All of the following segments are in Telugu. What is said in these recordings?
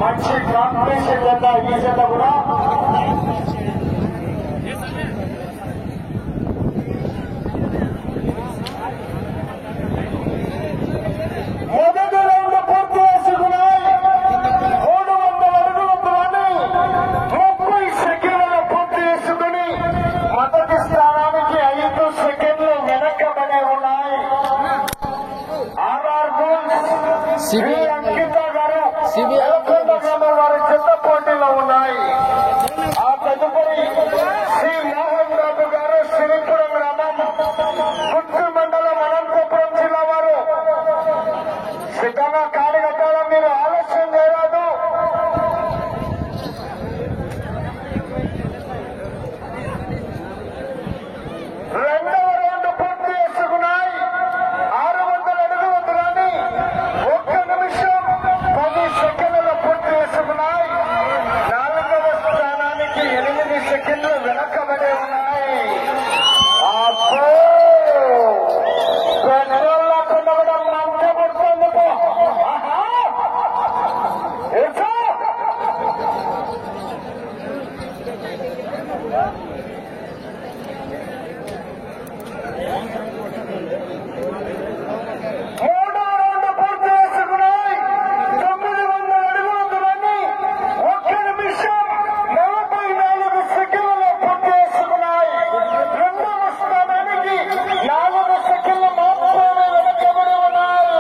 మంచి కాంపిటీషన్ చేద్దా ఈ చేత కూడా మొదటి రౌండ్ పూర్తి చేసుకున్నాయి. 300 అడుగుల దూరాన్ని 30 సెకండ్లలో పూర్తి చేసుకుని మొదటి స్థానానికి 5 సెకండ్లు వెనకబడి ఉన్నాయి. ఆర్ఆర్ బుల్స్ అంకిత గారు వారి చెత్త పోటీలో ఉన్నాయి. ఆ తదుపరి శ్రీ మోహన్ బాబు గారు సిరిపురం గ్రామం గుంటూరు మండలం అనంతపురం జిల్లా వారు సిద్ధంగా కాడి కట్టాల మీరు ఆలస్యం చేయరాదు. రెండవ రౌండ్ పూర్తి చేసుకున్నాయి. 600 అడుగుల దూరాన్ని 1 నిమిషం 10 సెకండ్లలో పూర్తి చేసుకున్నాయి. 4వ స్థానానికి 8 సెకండ్లు వెనకబడి ఉన్నాయి. కొండగడం మంచి పడుతుంది. మూడవ రౌండ్ పూర్తి చేసుకున్నాయి. 900 అడుగుల దూరాన్ని 1 నిమిషం 44 సెకండ్లలో పూర్తి చేసుకున్నాయి. 2వ స్థానానికి 4 సెకండ్లు మాత్రమే వెనకబడి ఉన్నాయి.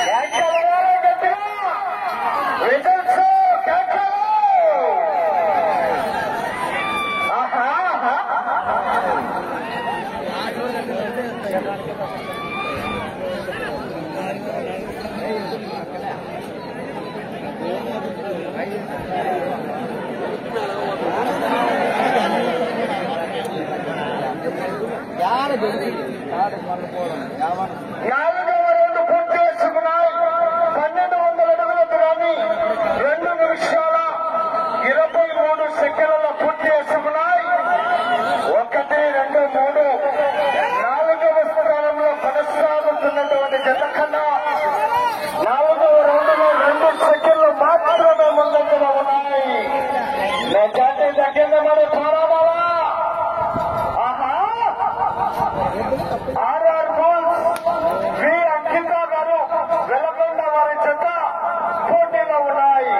గట్టిగా రిజల్ట్స్ నాలుగవ రౌండ్ పూర్తి చేసుకున్నాయి. 1200 అడుగుల దూరాన్ని 2 నిమిషాల 23 సెకండ్లలో పూర్తి చేసుకున్నాయి. 1, 2, 3 4వ స్థానంలో కొనసాగుతున్నటువంటి జత కన్నా 4వ రౌండ్లో 2 సెకండ్లు మాత్రమే ముందంజలో ఉన్నాయి. మెజార్టీ తగ్గింది మరి పోరాడాలా. ఆర్ఆర్ బుల్స్ వి అంకిత గారు వెలగొండ వారి చెత్త పోటీలో ఉన్నాయి.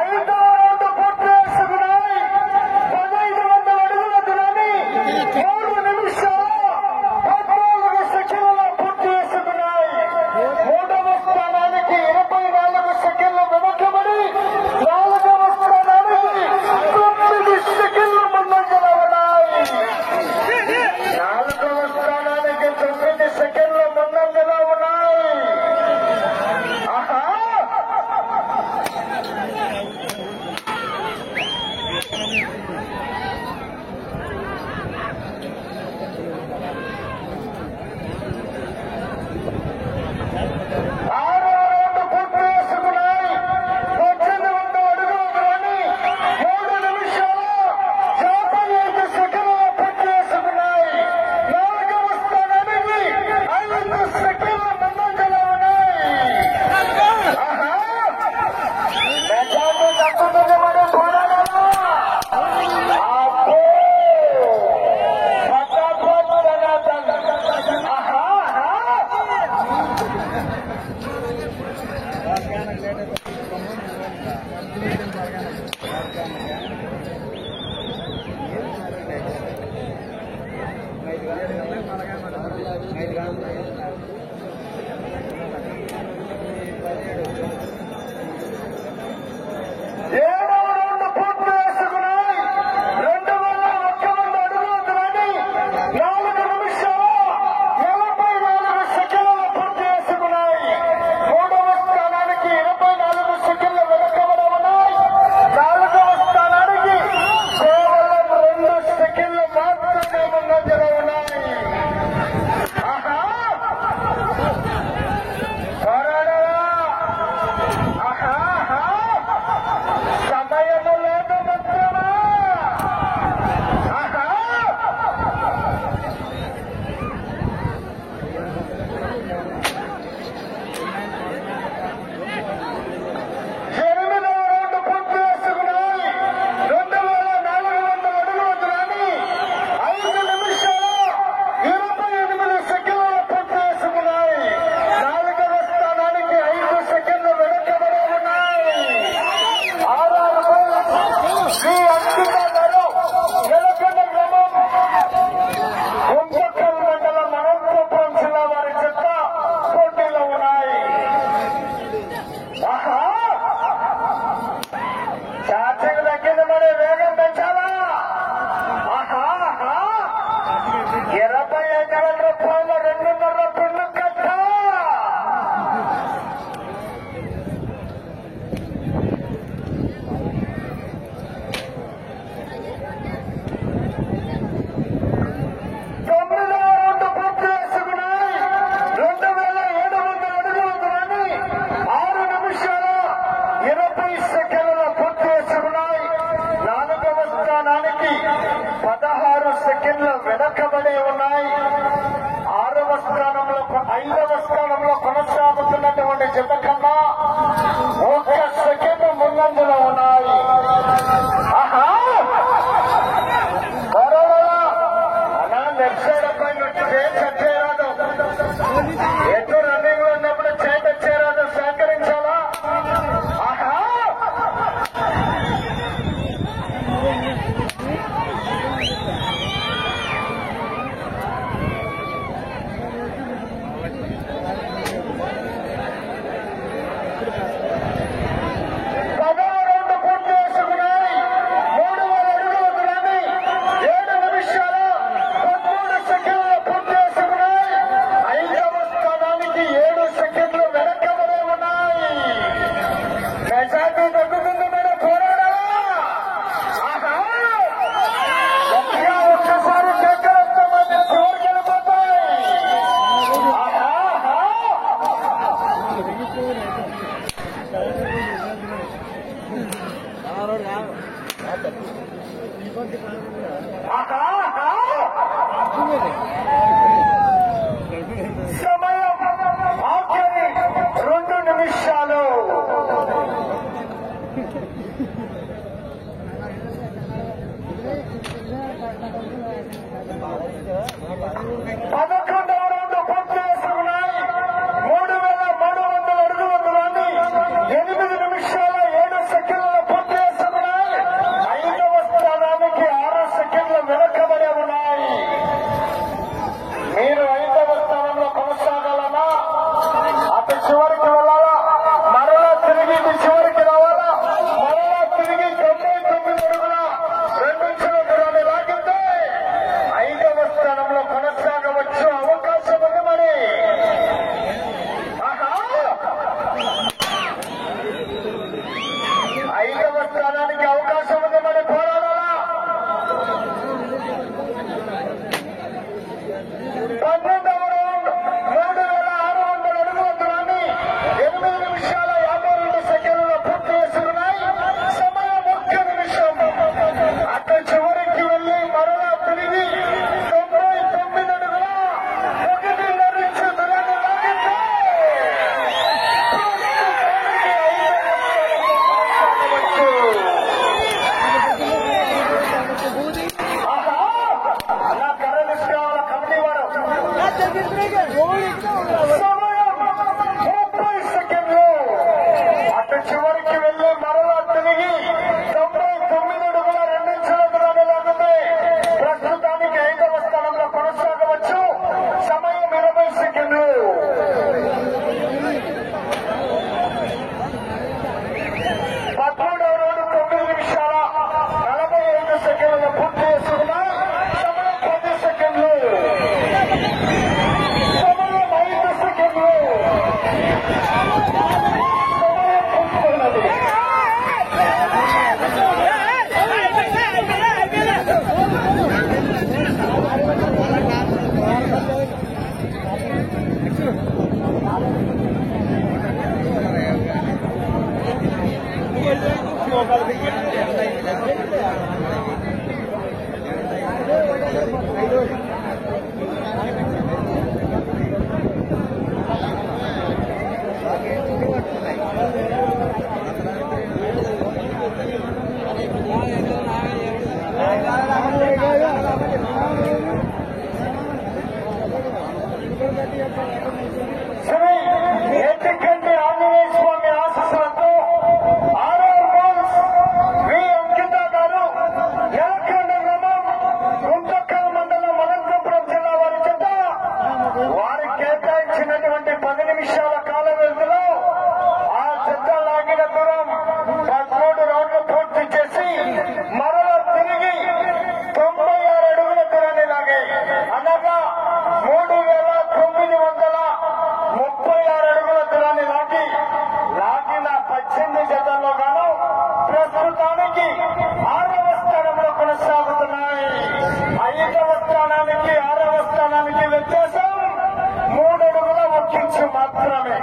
ఐదవ రౌండ్ పూర్తి చేసుకున్నాయి. 1500 అడుగుల దూరాన్ని 3 నిమిషాల 14 సెకండ్లలో పూర్తి చేసుకున్నాయి. 3వ స్థానానికి 24 సెకండ్లు వెనకబడి 4వ స్థానానికి 9 సెకండ్లు ముందంజలో ఉన్నాయి. 4వ స్థానానికి 9 సెకండ్లు ముందంజలో ఉన్నాయి. ఆరవ రౌండ్ పూర్తి చేసుకున్నాయి. 1800 అడుగుల దూరాన్ని 3 నిమిషాల 55 సెకండ్లలో పూర్తి చేసుకున్నాయి. 4వ స్థానానికి 5 సెకండ్ల ముందంజలో ఉన్నాయి. మెజార్టీ తగ్గుతుంది మరి పోరాడాలా. ఏడవ రౌండ్ పూర్తి చేసుకున్నాయి. 2100 అడుగుల దూరాన్ని 4 నిమిషాల 44 సెకండ్లలో పూర్తి చేసుకున్నాయి. సెకండ్లు వెనకబడి ఉన్నాయి. 5వ స్థానంలో కొనసాగుతున్నటువంటి జత కన్నా 1 సెకండ్ ముందంజలో ఉన్నాయి. లెఫ్ట్ సైడ్ అబ్బాయి చేరాదు, ఎటు రన్నింగ్ లో ఉన్నప్పుడు చేరాదు, సహకరించాలా? సమయం ఆఖరి 2 నిమిషాలు. పదకొండవ రౌండ్ పూర్తి చేసుకున్నాయి. 3300 అడుగుల దూరాన్ని 8 నిమిషాల 7 సెకండ్ల పూర్తి చేసుకున్నాయి. 5వ స్థానానికి 6 సెకండ్లు వెనకబడి ఉన్నాయి. మీరు 5వ స్థానంలో కొనసాగాలన్నా అటు చివరికి వెళ్ళాలా, మరలా తిరిగి ఇటు చివరికి రావాలా, మరలా తిరిగి 99 అడుగుల 2 ఇంచుల దూరాన్ని లాగితే 5వ స్థానంలో కొనసాగవచ్చు. అవకాశం ఉంది మరి. 5వ స్థానానికి అవకాశం ఉంది మరి. పోరాడాలా? 12వ రౌండ్ 3600 అడుగుల దూరాన్ని 8 నిమిషాల 52 సెకండ్లలో పూర్తి చేసుకున్నాయి. సమయం 1 నిమిషం. అటు చివరికి వెళ్లి మరలా తిరిగి 99 అడుగుల 1.5 ఇంచు దూరాన్ని లాగితే అలా కరెంట్ కావాల కమిటీ వారు. సమయం 30 సెకండ్లు. అటు చివరికి వెళ్లి మరలా తిరిగి 99 అడుగుల 2 ఇంచుల దూరాన్ని లాగితే ప్రస్తుతానికి 5వ స్థానంలో కొనసాగవచ్చు. సమయం 20 సెకండ్లు. 13వ రౌండ్ 9 నిమిషాల 45 సెకండ్లు పూర్తి చేసుకున్నాయి. సమయం 10 సెకండ్లు. సమయం 5 సెకండ్లు. సమయం పూర్తయినది. శ్రీ ఏటికంటి ఆంజనేయ స్వామి ఆశీస్సులతో ఆర్ఆర్ బాల్స్ వి అంకిత గారు ఎలకొండ గ్రామం గుంతకల్ మండలం అనంతపురం జిల్లా వారి చేత వారి కేటాయించినటువంటి 10 నిమిషాల కాల వ్యవధిలో ఆ చెత్త లాగిన దూరం 13 రౌండ్లు పూర్తి చేసి మరలా తిరిగి 96 అడుగుల దూరాన్ని లాగాయి. అనగా 3936 అడుగుల దూరాన్ని లాగిన 18 జతల్లో గాను ప్రస్తుతానికి 6వ స్థానంలో కొనసాగుతున్నాయి. 5వ స్థానానికి 6వ స్థానానికి వ్యత్యాసం 3 అడుగుల 1 ఇంచు మాత్రమే.